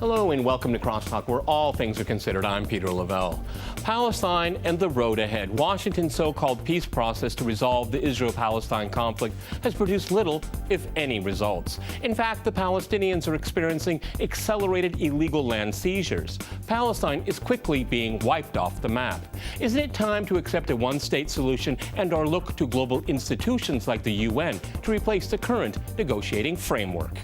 Hello and welcome to CrossTalk, where all things are considered. I'm Peter Lavelle. Palestine and the road ahead. Washington's so-called peace process to resolve the Israel-Palestine conflict has produced little, if any, results. In fact, the Palestinians are experiencing accelerated illegal land seizures. Palestine is quickly being wiped off the map. Isn't it time to accept a one-state solution and or look to global institutions like the UN to replace the current negotiating framework?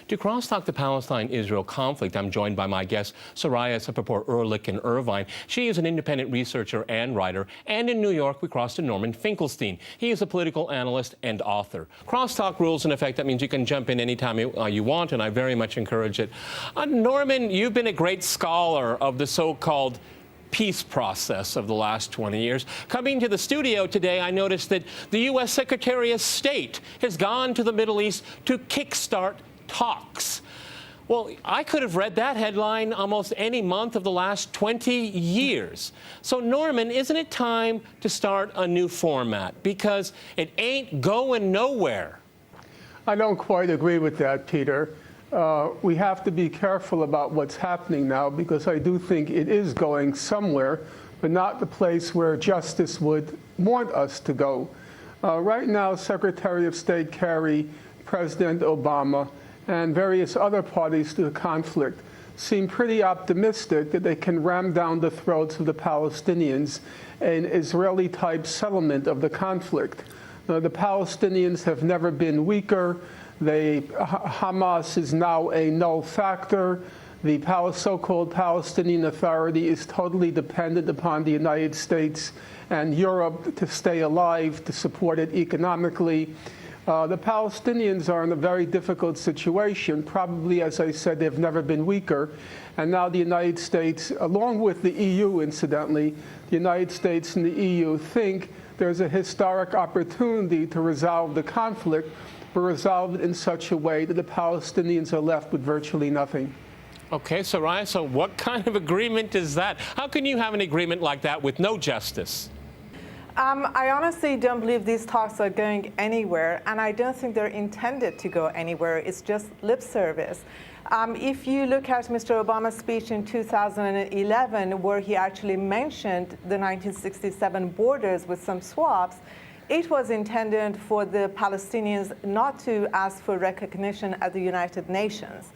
To crosstalk the Palestine-Israel conflict, I'm joined by my guest, Soraya Sepahpour-Ulrich in Irvine. She is an independent researcher and writer, and in New York, we crossed to Norman Finkelstein. He is a political analyst and author. Crosstalk rules in effect. That means you can jump in anytime you want, and I very much encourage it. Norman, you've been a great scholar of the so-called peace process of the last 20 years. Coming to the studio today, I noticed that the U.S. Secretary of State has gone to the Middle East to kickstart talks. Well, I could have read that headline almost any month of the last 20 years. So, Norman, isn't it time to start a new format? Because it ain't going nowhere. I don't quite agree with that, Peter. We have to be careful about what's happening now, because I do think it is going somewhere, but not the place where justice would want us to go. Right now, Secretary of State Kerry, President Obama, and various other parties to the conflict seem pretty optimistic that they can ram down the throats of the Palestinians an Israeli-type settlement of the conflict. The Palestinians have never been weaker. Hamas is now a null factor. The so-called Palestinian Authority is totally dependent upon the United States and Europe to stay alive, to support it economically. The Palestinians are in a very difficult situation. Probably, as I said, they've never been weaker. And now the United States, along with the EU, incidentally, the United States and the EU think there's a historic opportunity to resolve the conflict, but resolve it in such a way that the Palestinians are left with virtually nothing. Okay, Soraya, so what kind of agreement is that? How can you have an agreement like that with no justice? I honestly don't believe these talks are going anywhere, and I don't think they're intended to go anywhere. It's just lip service. If you look at Mr. Obama's speech in 2011, where he actually mentioned the 1967 borders with some swaps, it was intended for the Palestinians not to ask for recognition at the United Nations.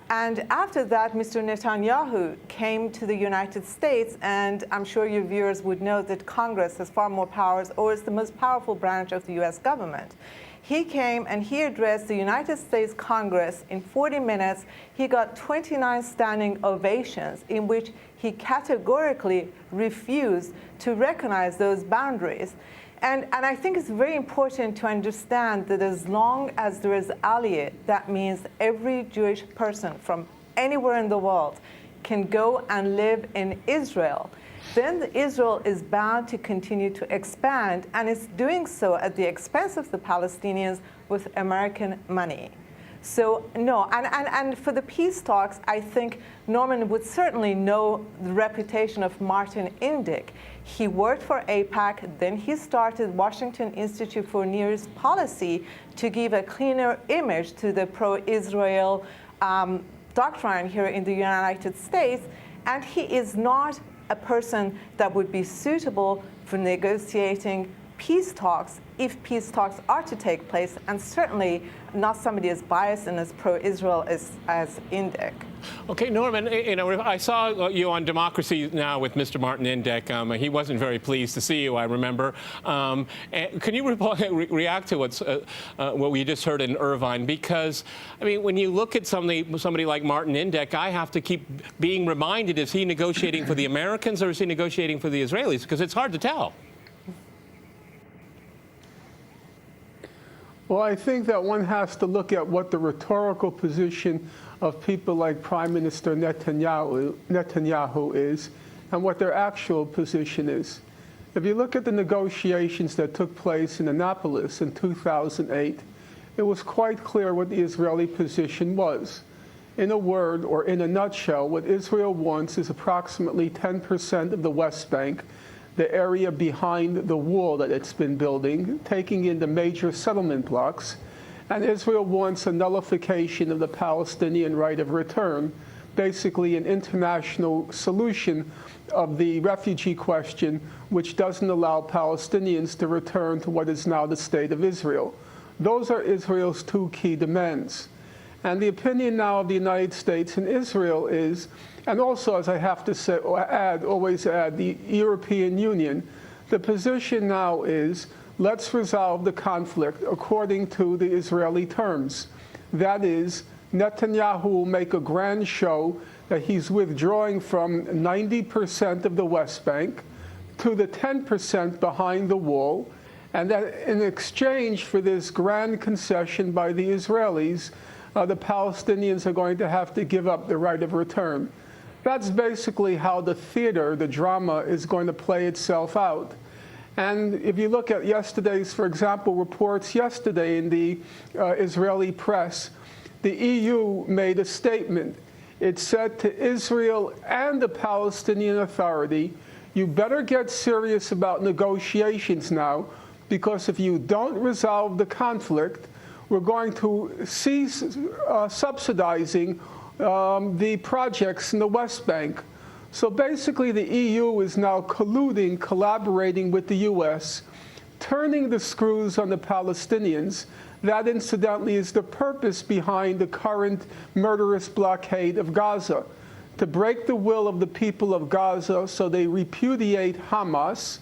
And after that, Mr. Netanyahu came to the United States, and I'm sure your viewers would know that Congress has far more powers, or is the most powerful branch of the U.S. government. He came and he addressed the United States Congress in 40 minutes. He got 29 standing ovations, in which he categorically refused to recognize those boundaries. And I think it's very important to understand that as long as there is aliyah, that means every Jewish person from anywhere in the world can go and live in Israel. Then Israel is bound to continue to expand, and it's doing so at the expense of the Palestinians with American money. So, no, and for the peace talks, I think Norman would certainly know the reputation of Martin Indyk. He worked for AIPAC, then he started Washington Institute for Near East Policy to give a cleaner image to the pro-Israel doctrine here in the United States, and he is not a person that would be suitable for negotiating peace talks, if peace talks are to take place, and certainly not somebody as biased and as pro-Israel as Indyk. Okay, Norman, I saw you on Democracy Now! With Mr. Martin Indyk. He wasn't very pleased to see you, I remember. Can you react to what we just heard in Irvine? Because, I mean, when you look at somebody like Martin Indyk, I have to keep being reminded, is he negotiating for the Americans or is he negotiating for the Israelis? Because it's hard to tell. Well, I think that one has to look at what the rhetorical position of people like Prime Minister Netanyahu is and what their actual position is. If you look at the negotiations that took place in Annapolis in 2008, it was quite clear what the Israeli position was. In a word, or in a nutshell, what Israel wants is approximately 10% of the West Bank, the area behind the wall that it's been building, taking in the major settlement blocks. And Israel wants a nullification of the Palestinian right of return, basically an international solution of the refugee question, which doesn't allow Palestinians to return to what is now the state of Israel. Those are Israel's two key demands. And the opinion now of the United States and Israel is, and also, as I have to say, always add, the European Union, the position now is, let's resolve the conflict according to the Israeli terms. That is, Netanyahu will make a grand show that he's withdrawing from 90% of the West Bank to the 10% behind the wall, and that in exchange for this grand concession by the Israelis, the Palestinians are going to have to give up the right of return. That's basically how the theater, the drama, is going to play itself out. And if you look at yesterday's, for example, reports yesterday in the Israeli press, the EU made a statement. It said to Israel and the Palestinian Authority, you better get serious about negotiations now, because if you don't resolve the conflict, we're going to cease subsidizing the projects in the West Bank. So basically, the EU is now colluding, collaborating with the US, turning the screws on the Palestinians. That, incidentally, is the purpose behind the current murderous blockade of Gaza, to break the will of the people of Gaza so they repudiate Hamas.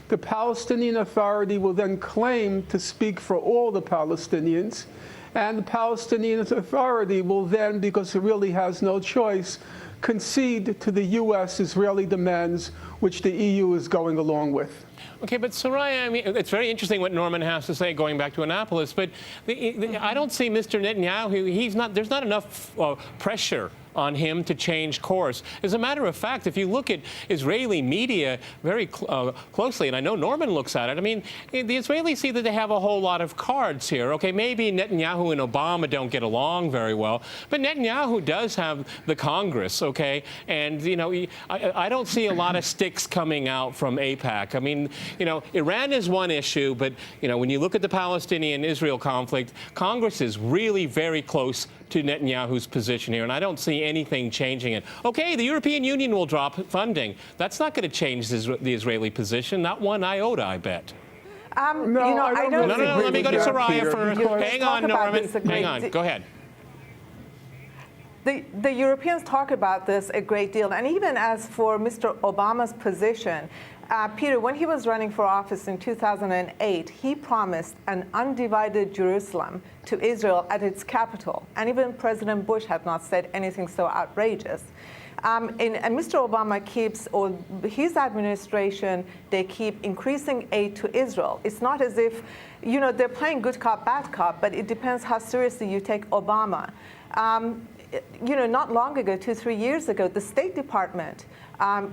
The Palestinian Authority will then claim to speak for all the Palestinians, and the Palestinian Authority will then, because it really has no choice, concede to the U.S.-Israeli demands, which the EU is going along with. Okay, but Soraya, I mean, it's very interesting what Norman has to say going back to Annapolis, but I don't see Mr. Netanyahu, there's not enough pressure on him to change course. As a matter of fact, if you look at Israeli media very closely, and I know Norman looks at it, I mean, the Israelis see that they have a whole lot of cards here. Okay, maybe Netanyahu and Obama don't get along very well, but Netanyahu does have the Congress, okay? And, you know, I don't see a lot of sticks coming out from AIPAC. I mean, you know, Iran is one issue, but, you know, when you look at the Palestinian-Israel conflict, Congress is really very close to Netanyahu's position here, and I don't see anything changing it. Okay, the European Union will drop funding. That's not going to change the Israeli position, not one iota, I bet. No, you know, I don't No, let me go to Soraya first. Hang on, Norman. Hang on. Go ahead. The Europeans talk about this a great deal, and even as for Mr. Obama's position, Peter, when he was running for office in 2008, he promised an undivided Jerusalem to Israel at its capital, and even President Bush had not said anything so outrageous. And Mr. Obama keeps, or his administration, they keep increasing aid to Israel. It's not as if, you know, they're playing good cop, bad cop, but it depends how seriously you take Obama. You know, not long ago, 2-3 years ago, the State Department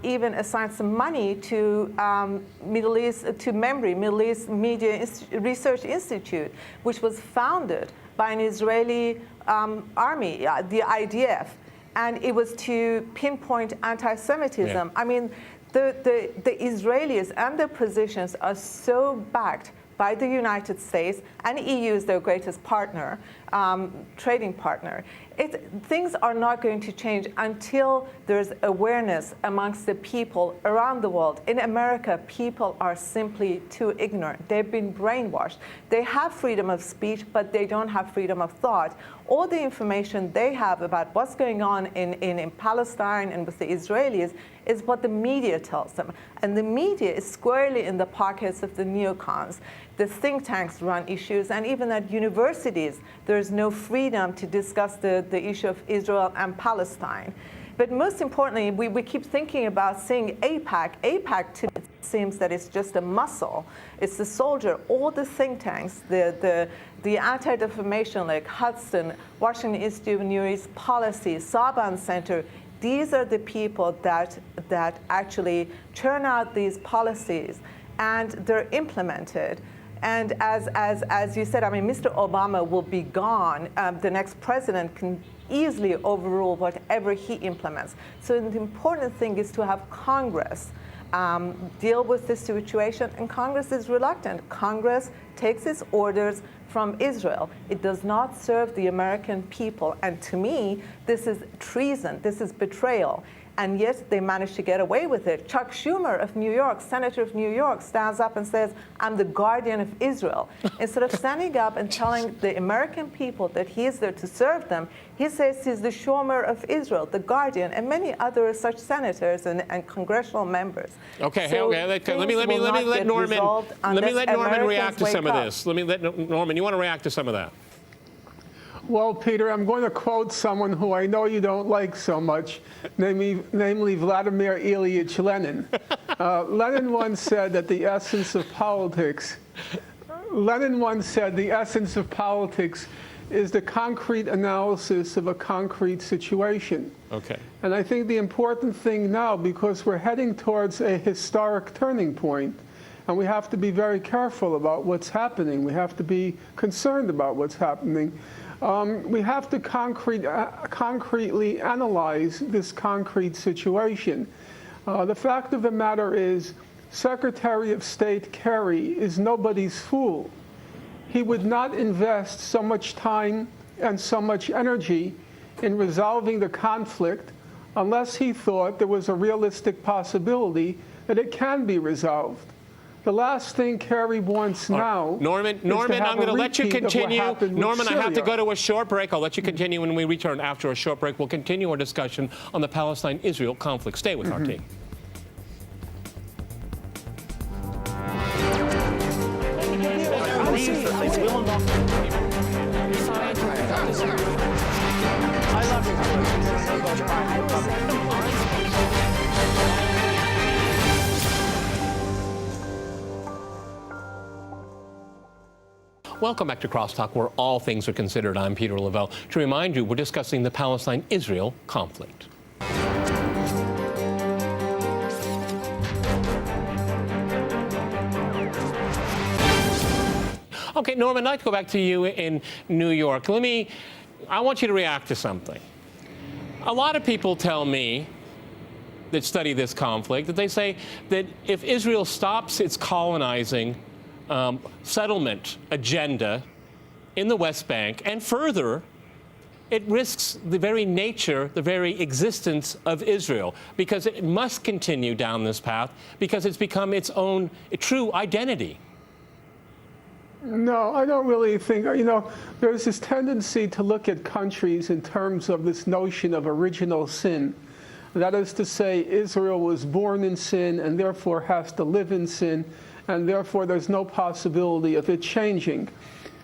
even assigned some money to Middle East Media Research Institute, which was founded by an Israeli army, the IDF, and it was to pinpoint anti-Semitism. Yeah. I mean, the Israelis and their positions are so backed by the United States, and EU is their greatest partner, trading partner. Things are not going to change until there's awareness amongst the people around the world. In America, people are simply too ignorant. They've been brainwashed. They have freedom of speech, but they don't have freedom of thought. All the information they have about what's going on in Palestine and with the Israelis is what the media tells them. And the media is squarely in the pockets of the neocons. The think tanks run issues, and even at universities, there's no freedom to discuss the issue of Israel and Palestine. But most importantly, we keep thinking about seeing AIPAC. AIPAC, to me, seems that it's just a muscle. It's the soldier. All the think tanks, the Anti-Defamation League, Hudson, Washington Institute of Near East Policy, Saban Center, these are the people that actually churn out these policies, and they're implemented. And as you said, I mean, Mr. Obama will be gone. The next president can easily overrule whatever he implements. So the important thing is to have Congress deal with this situation, and Congress is reluctant. Congress takes its orders from Israel. It does not serve the American people, and to me, this is treason, this is betrayal. And yet they managed to get away with it. Chuck Schumer of New York, Senator of New York, stands up and says, I'm the guardian of Israel. Instead of standing up and telling the American people that he is there to serve them, he says he's the Schumer of Israel, the guardian, and many other such senators and congressional members. Okay, So let me let Norman react to some of this. Norman, you want to react to some of that? Well, Peter, I'm going to quote someone who I know you don't like so much, namely Vladimir Ilyich Lenin. Lenin once said that the essence of politics is the concrete analysis of a concrete situation. Okay. And I think the important thing now, because we're heading towards a historic turning point, and we have to be very careful about what's happening. We have to be concerned about what's happening. We have to concretely analyze this concrete situation. The fact of the matter is, Secretary of State Kerry is nobody's fool. He would not invest so much time and so much energy in resolving the conflict unless he thought there was a realistic possibility that it can be resolved. The last thing Kerry wants now. Norman, I'm going to let you continue. Norman, I have to go to a short break. I'll let you continue when we return after a short break. We'll continue our discussion on the Palestine-Israel conflict. Stay with our team. Welcome back to CrossTalk, where all things are considered. I'm Peter Lavelle. To remind you, we're discussing the Palestine-Israel conflict. Okay, Norman, I'd like to go back to you in New York. I want you to react to something. A lot of people tell me that study this conflict that they say that if Israel stops its colonizing settlement agenda in the West Bank and further, it risks the very nature, the very existence of Israel, because it must continue down this path because it's become its own true identity. No, I don't really think, there's this tendency to look at countries in terms of this notion of original sin. That is to say, Israel was born in sin and therefore has to live in sin, and therefore there's no possibility of it changing.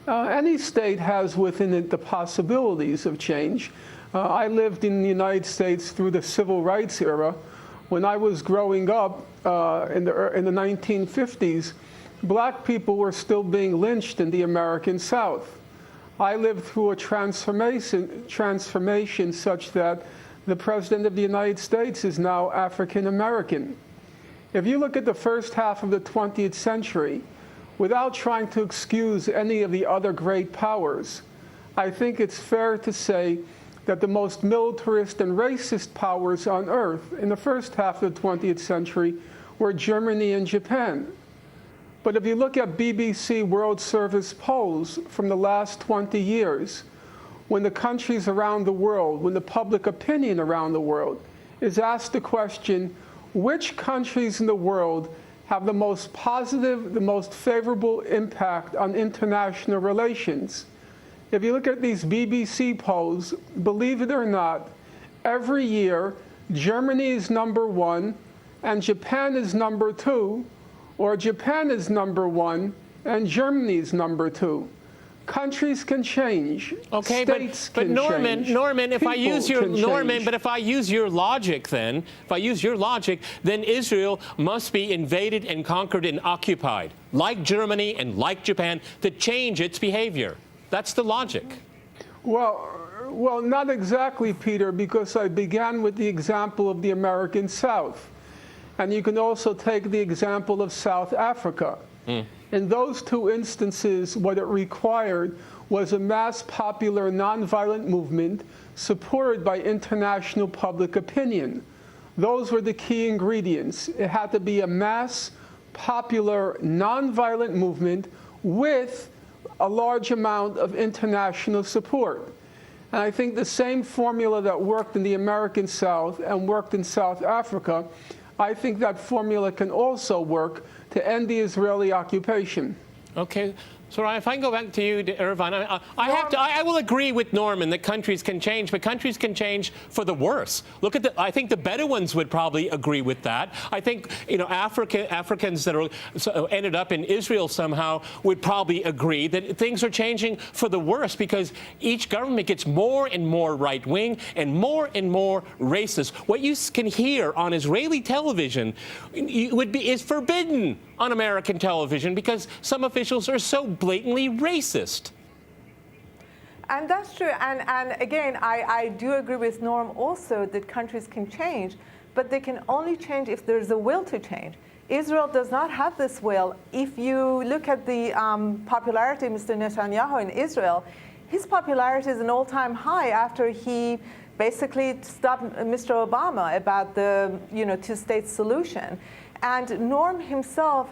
Any state has within it the possibilities of change. I lived in the United States through the Civil Rights era. When I was growing up in the 1950s, black people were still being lynched in the American South. I lived through a transformation such that the President of the United States is now African American. If you look at the first half of the 20th century, without trying to excuse any of the other great powers, I think it's fair to say that the most militarist and racist powers on earth in the first half of the 20th century were Germany and Japan. But if you look at BBC World Service polls from the last 20 years, when the countries around the world, when the public opinion around the world is asked the question, which countries in the world have the most positive, the most favorable impact on international relations? If you look at these BBC polls, believe it or not, every year Germany is #1 and Japan is #2, or Japan is #1 and Germany is #2. Countries can change. Okay, States but can change. Norman, if I use your logic, then Israel must be invaded and conquered and occupied, like Germany and like Japan, to change its behavior. That's the logic. Well, not exactly, Peter, because I began with the example of the American South, and you can also take the example of South Africa. In those two instances, what it required was a mass popular nonviolent movement supported by international public opinion. Those were the key ingredients. It had to be a mass, popular, nonviolent movement with a large amount of international support. And I think the same formula that worked in the American South and worked in South Africa, I think that formula can also work to end the Israeli occupation. Okay. Soraya, if I can go back to you, to Irvine, I will agree with Norman that countries can change, but countries can change for the worse. Look at I think the better ones would probably agree with that. I think, you know, Africans that ended up in Israel somehow would probably agree that things are changing for the worse because each government gets more and more right-wing and more racist. What you can hear on Israeli television is forbidden on American television because some officials are so blatantly racist. And that's true. And again, I do agree with Norm also that countries can change, but they can only change if there's a will to change. Israel does not have this will. If you look at the popularity of Mr. Netanyahu in Israel, his popularity is an all-time high after he basically stopped Mr. Obama about the two-state solution. And Norm himself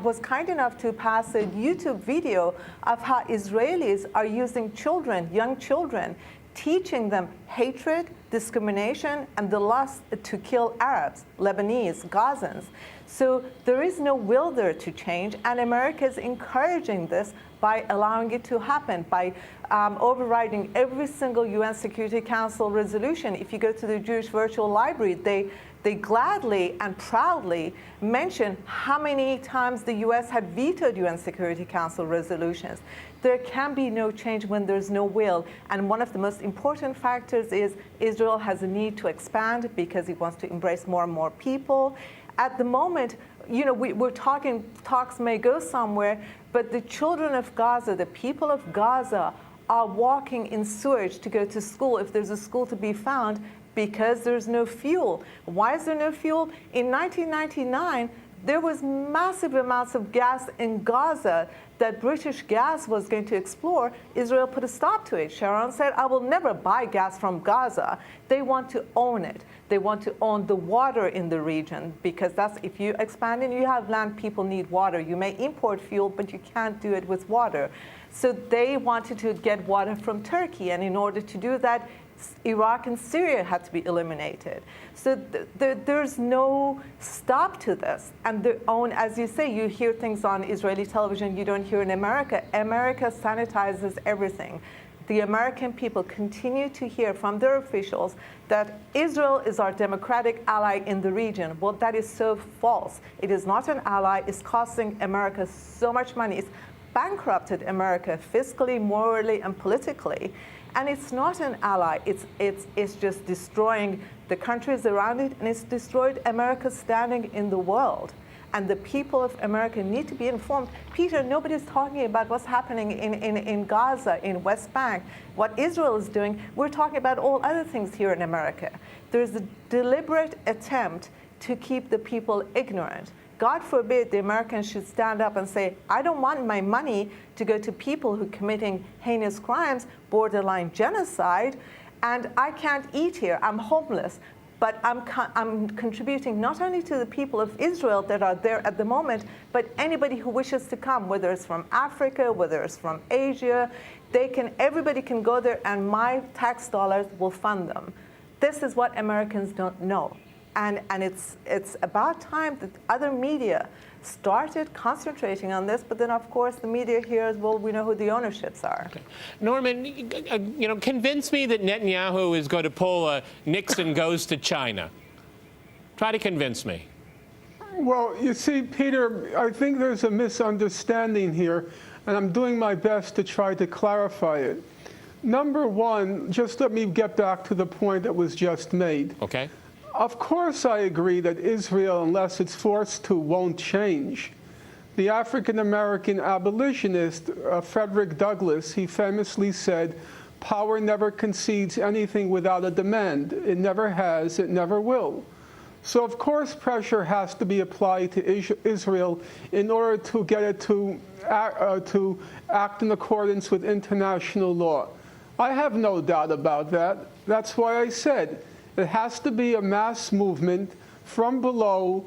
was kind enough to pass a YouTube video of how Israelis are using children, young children, teaching them hatred, discrimination, and the lust to kill Arabs, Lebanese, Gazans. So there is no will there to change, and America is encouraging this by allowing it to happen, by overriding every single UN Security Council resolution. If you go to the Jewish Virtual Library, they gladly and proudly mention how many times the U.S. had vetoed UN Security Council resolutions. There can be no change when there's no will. And one of the most important factors is Israel has a need to expand because it wants to embrace more and more people. At the moment, we're talking, talks may go somewhere, but the children of Gaza, the people of Gaza, are walking in sewage to go to school if there's a school to be found, because there's no fuel. Why is there no fuel? In 1999, there was massive amounts of gas in Gaza that British gas was going to explore. Israel put a stop to it. Sharon said, I will never buy gas from Gaza. They want to own it. They want to own the water in the region, because if you expand and you have land, people need water. You may import fuel, but you can't do it with water. So they wanted to get water from Turkey, and in order to do that, Iraq and Syria had to be eliminated. So there's no stop to this. And as you say, you hear things on Israeli television you don't hear in America. America sanitizes everything. The American people continue to hear from their officials that Israel is our democratic ally in the region. Well, that is so false. It is not an ally. It's costing America so much money. It's bankrupted America fiscally, morally, and politically. And it's not an ally. It's just destroying the countries around it, and it's destroyed America's standing in the world. And the people of America need to be informed. Peter, nobody's talking about what's happening in Gaza, in West Bank, what Israel is doing. We're talking about all other things here in America. There's a deliberate attempt to keep the people ignorant. God forbid the Americans should stand up and say, I don't want my money to go to people who are committing heinous crimes, borderline genocide, and I can't eat here. I'm homeless. But I'm contributing not only to the people of Israel that are there at the moment, but anybody who wishes to come, whether it's from Africa, whether it's from Asia, everybody can go there, and my tax dollars will fund them. This is what Americans don't know. And it's about time that other media started concentrating on this, but then of course the media here, well, we know who the ownerships are. Okay. Norman, convince me that Netanyahu is going to pull a Nixon goes to China. Try to convince me. Well, you see, Peter, I think there's a misunderstanding here, and I'm doing my best to try to clarify it. Number one, just let me get back to the point that was just made. Okay. Of course I agree that Israel, unless it's forced to, won't change. The African-American abolitionist, Frederick Douglass, he famously said, power never concedes anything without a demand. It never has, it never will. So of course pressure has to be applied to Israel in order to get it to act in accordance with international law. I have no doubt about that. That's why I said, It has to be a mass movement from below.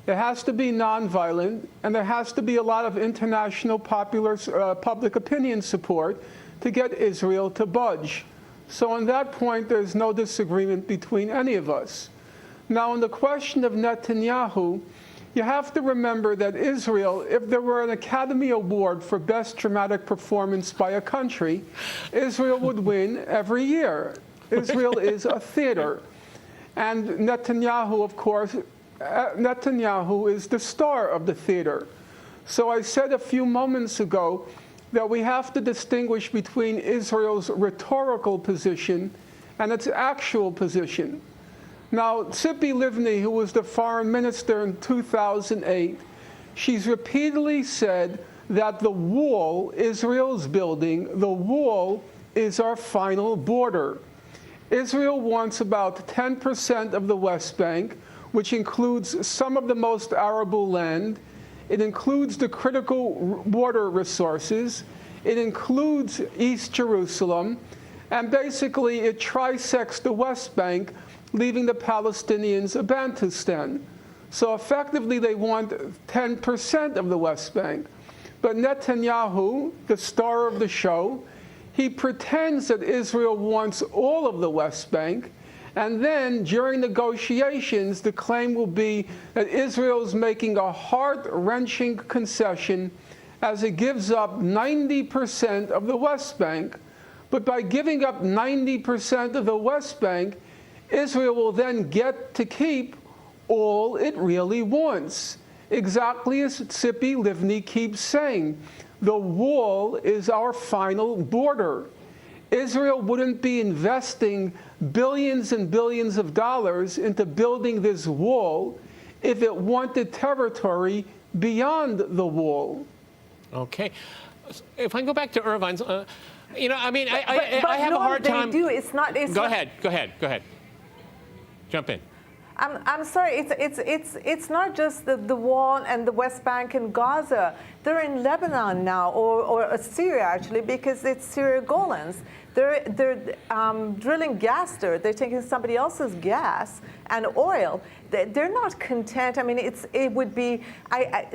It has to be nonviolent, and there has to be a lot of international public opinion support to get Israel to budge. So on that point, there's no disagreement between any of us. Now, on the question of Netanyahu, you have to remember that Israel, if there were an Academy Award for Best Dramatic Performance by a country, Israel would win every year. Israel is a theater. And Netanyahu, of course, Netanyahu is the star of the theater. So I said a few moments ago that we have to distinguish between Israel's rhetorical position and its actual position. Now, Tzipi Livni, who was the foreign minister in 2008, she's repeatedly said that the wall Israel's building, the wall is our final border. Israel wants about 10% of the West Bank, which includes some of the most arable land. It includes the critical water resources. It includes East Jerusalem. And basically, it trisects the West Bank, leaving the Palestinians a Bantustan. So effectively, they want 10% of the West Bank. But Netanyahu, the star of the show, he pretends that Israel wants all of the West Bank. And then, during negotiations, the claim will be that Israel's making a heart-wrenching concession as it gives up 90% of the West Bank. But by giving up 90% of the West Bank, Israel will then get to keep all it really wants. Exactly as Tzipi Livni keeps saying, the wall is our final border. Israel wouldn't be investing billions and billions of dollars into building this wall if it wanted territory beyond the wall. Okay. If I can go back to Irvine's, you know, I mean, I have a hard time. Go ahead. Jump in. I'm sorry, it's not just the wall and the West Bank and Gaza. They're in Lebanon now, or Syria actually, because it's Syria Golans. They're drilling gas there. They're taking somebody else's gas and oil. They're not content. I mean, it would be.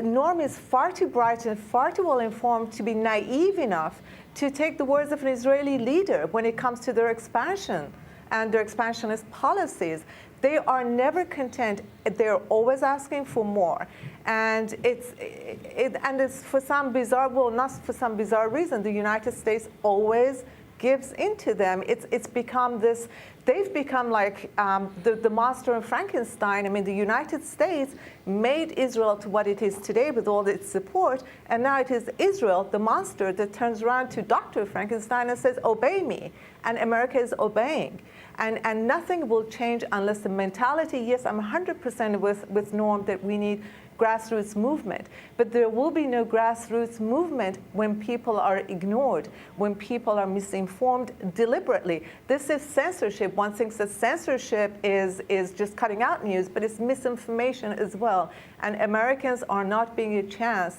Norm is far too bright and far too well informed to be naive enough to take the words of an Israeli leader when it comes to their expansion and their expansionist policies. They are never content. They're always asking for more. And it's for some bizarre, well, not for some bizarre reason, the United States always gives into them. It's become this, they've become like the monster of Frankenstein. I mean, the United States made Israel to what it is today with all its support, and now it is Israel, the monster, that turns around to Dr. Frankenstein and says, obey me. And America is obeying. And nothing will change unless the mentality, yes, I'm 100% with Norm that we need grassroots movement. But there will be no grassroots movement when people are ignored, when people are misinformed deliberately. This is censorship. One thinks that censorship is just cutting out news, but it's misinformation as well. And Americans are not being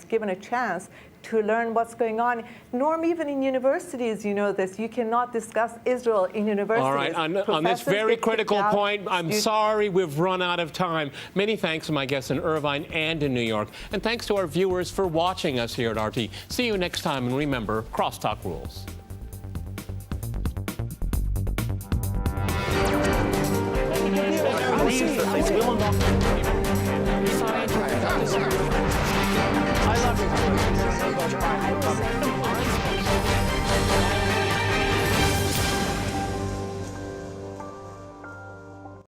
given a chance to learn what's going on. Norm, even in universities, you know this, you cannot discuss Israel in universities. All right, on this very critical point, I'm sorry we've run out of time. Many thanks to my guests in Irvine and in New York. And thanks to our viewers for watching us here at RT. See you next time, and remember, CrossTalk rules. I love you.